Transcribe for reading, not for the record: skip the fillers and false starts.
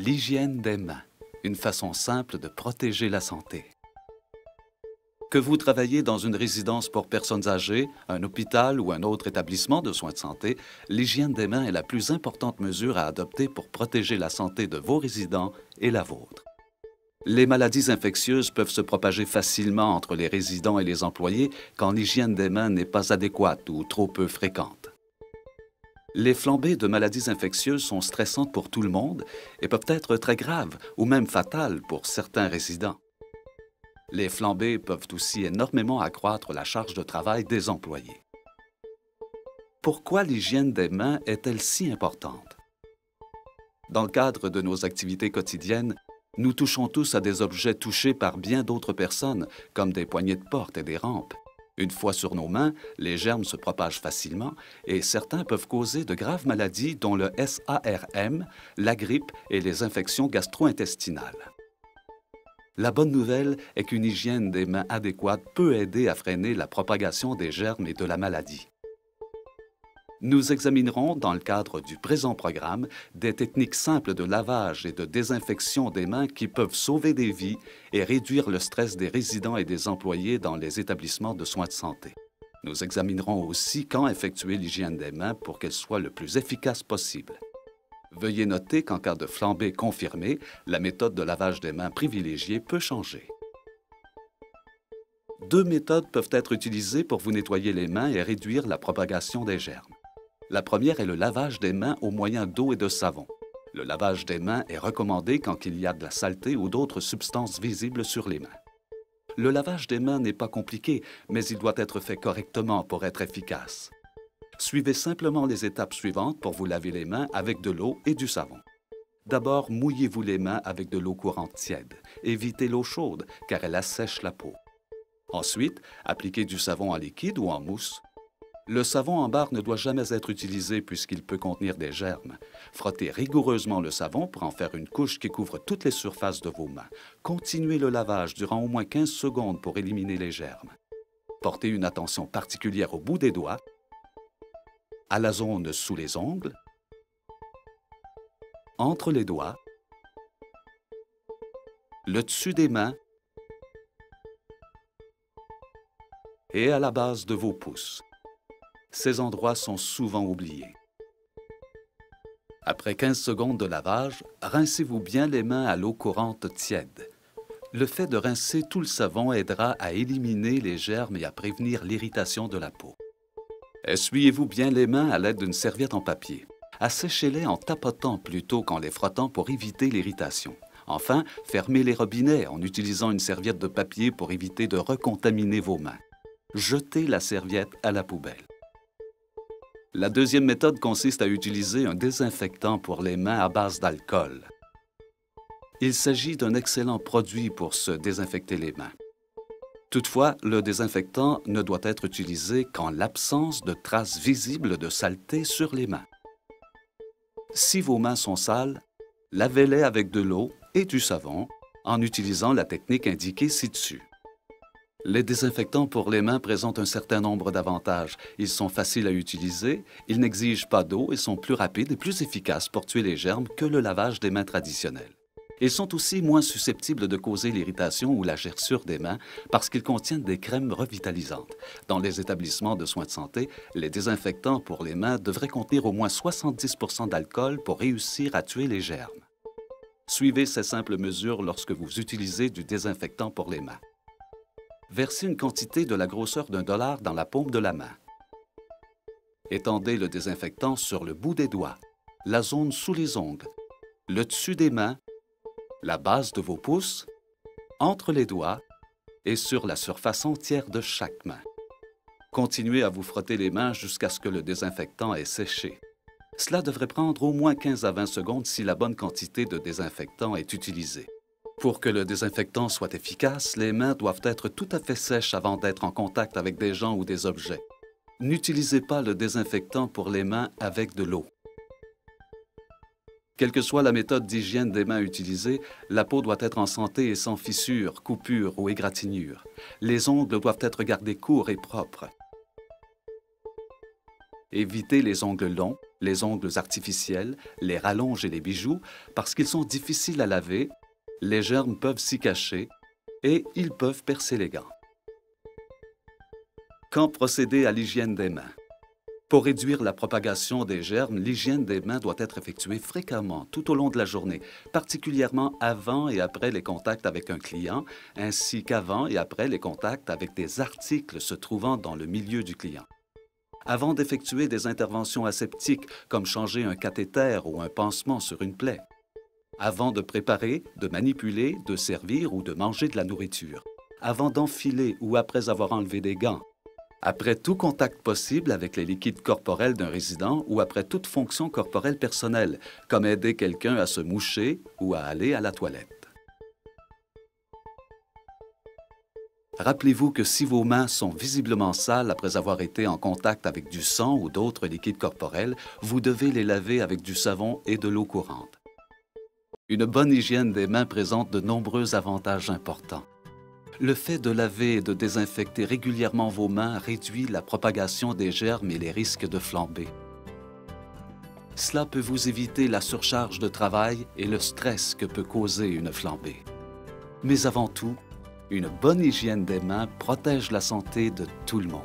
L'hygiène des mains, une façon simple de protéger la santé. Que vous travaillez dans une résidence pour personnes âgées, un hôpital ou un autre établissement de soins de santé, l'hygiène des mains est la plus importante mesure à adopter pour protéger la santé de vos résidents et la vôtre. Les maladies infectieuses peuvent se propager facilement entre les résidents et les employés quand l'hygiène des mains n'est pas adéquate ou trop peu fréquente. Les flambées de maladies infectieuses sont stressantes pour tout le monde et peuvent être très graves ou même fatales pour certains résidents. Les flambées peuvent aussi énormément accroître la charge de travail des employés. Pourquoi l'hygiène des mains est-elle si importante? Dans le cadre de nos activités quotidiennes, nous touchons tous à des objets touchés par bien d'autres personnes, comme des poignées de porte et des rampes. Une fois sur nos mains, les germes se propagent facilement et certains peuvent causer de graves maladies dont le SARM, la grippe et les infections gastro-intestinales. La bonne nouvelle est qu'une hygiène des mains adéquate peut aider à freiner la propagation des germes et de la maladie. Nous examinerons, dans le cadre du présent programme, des techniques simples de lavage et de désinfection des mains qui peuvent sauver des vies et réduire le stress des résidents et des employés dans les établissements de soins de santé. Nous examinerons aussi quand effectuer l'hygiène des mains pour qu'elle soit le plus efficace possible. Veuillez noter qu'en cas de flambée confirmée, la méthode de lavage des mains privilégiée peut changer. Deux méthodes peuvent être utilisées pour vous nettoyer les mains et réduire la propagation des germes. La première est le lavage des mains au moyen d'eau et de savon. Le lavage des mains est recommandé quand il y a de la saleté ou d'autres substances visibles sur les mains. Le lavage des mains n'est pas compliqué, mais il doit être fait correctement pour être efficace. Suivez simplement les étapes suivantes pour vous laver les mains avec de l'eau et du savon. D'abord, mouillez-vous les mains avec de l'eau courante tiède. Évitez l'eau chaude, car elle assèche la peau. Ensuite, appliquez du savon en liquide ou en mousse. Le savon en barre ne doit jamais être utilisé puisqu'il peut contenir des germes. Frottez rigoureusement le savon pour en faire une couche qui couvre toutes les surfaces de vos mains. Continuez le lavage durant au moins 15 secondes pour éliminer les germes. Portez une attention particulière au bout des doigts, à la zone sous les ongles, entre les doigts, le dessus des mains et à la base de vos pouces. Ces endroits sont souvent oubliés. Après 15 secondes de lavage, rincez-vous bien les mains à l'eau courante tiède. Le fait de rincer tout le savon aidera à éliminer les germes et à prévenir l'irritation de la peau. Essuyez-vous bien les mains à l'aide d'une serviette en papier. Asséchez-les en tapotant plutôt qu'en les frottant pour éviter l'irritation. Enfin, fermez les robinets en utilisant une serviette de papier pour éviter de recontaminer vos mains. Jetez la serviette à la poubelle. La deuxième méthode consiste à utiliser un désinfectant pour les mains à base d'alcool. Il s'agit d'un excellent produit pour se désinfecter les mains. Toutefois, le désinfectant ne doit être utilisé qu'en l'absence de traces visibles de saleté sur les mains. Si vos mains sont sales, lavez-les avec de l'eau et du savon en utilisant la technique indiquée ci-dessus. Les désinfectants pour les mains présentent un certain nombre d'avantages. Ils sont faciles à utiliser, ils n'exigent pas d'eau et sont plus rapides et plus efficaces pour tuer les germes que le lavage des mains traditionnel. Ils sont aussi moins susceptibles de causer l'irritation ou la gerçure des mains parce qu'ils contiennent des crèmes revitalisantes. Dans les établissements de soins de santé, les désinfectants pour les mains devraient contenir au moins 70% d'alcool pour réussir à tuer les germes. Suivez ces simples mesures lorsque vous utilisez du désinfectant pour les mains. Versez une quantité de la grosseur d'$1 dans la paume de la main. Étendez le désinfectant sur le bout des doigts, la zone sous les ongles, le dessus des mains, la base de vos pouces, entre les doigts et sur la surface entière de chaque main. Continuez à vous frotter les mains jusqu'à ce que le désinfectant ait séché. Cela devrait prendre au moins 15 à 20 secondes si la bonne quantité de désinfectant est utilisée. Pour que le désinfectant soit efficace, les mains doivent être tout à fait sèches avant d'être en contact avec des gens ou des objets. N'utilisez pas le désinfectant pour les mains avec de l'eau. Quelle que soit la méthode d'hygiène des mains utilisée, la peau doit être en santé et sans fissures, coupures ou égratignures. Les ongles doivent être gardés courts et propres. Évitez les ongles longs, les ongles artificiels, les rallonges et les bijoux, parce qu'ils sont difficiles à laver, les germes peuvent s'y cacher et ils peuvent percer les gants. Quand procéder à l'hygiène des mains? Pour réduire la propagation des germes, l'hygiène des mains doit être effectuée fréquemment tout au long de la journée, particulièrement avant et après les contacts avec un client, ainsi qu'avant et après les contacts avec des articles se trouvant dans le milieu du client. Avant d'effectuer des interventions aseptiques, comme changer un cathéter ou un pansement sur une plaie. Avant de préparer, de manipuler, de servir ou de manger de la nourriture. Avant d'enfiler ou après avoir enlevé des gants. Après tout contact possible avec les liquides corporels d'un résident ou après toute fonction corporelle personnelle, comme aider quelqu'un à se moucher ou à aller à la toilette. Rappelez-vous que si vos mains sont visiblement sales après avoir été en contact avec du sang ou d'autres liquides corporels, vous devez les laver avec du savon et de l'eau courante. Une bonne hygiène des mains présente de nombreux avantages importants. Le fait de laver et de désinfecter régulièrement vos mains réduit la propagation des germes et les risques de flamber. Cela peut vous éviter la surcharge de travail et le stress que peut causer une flambée. Mais avant tout, une bonne hygiène des mains protège la santé de tout le monde.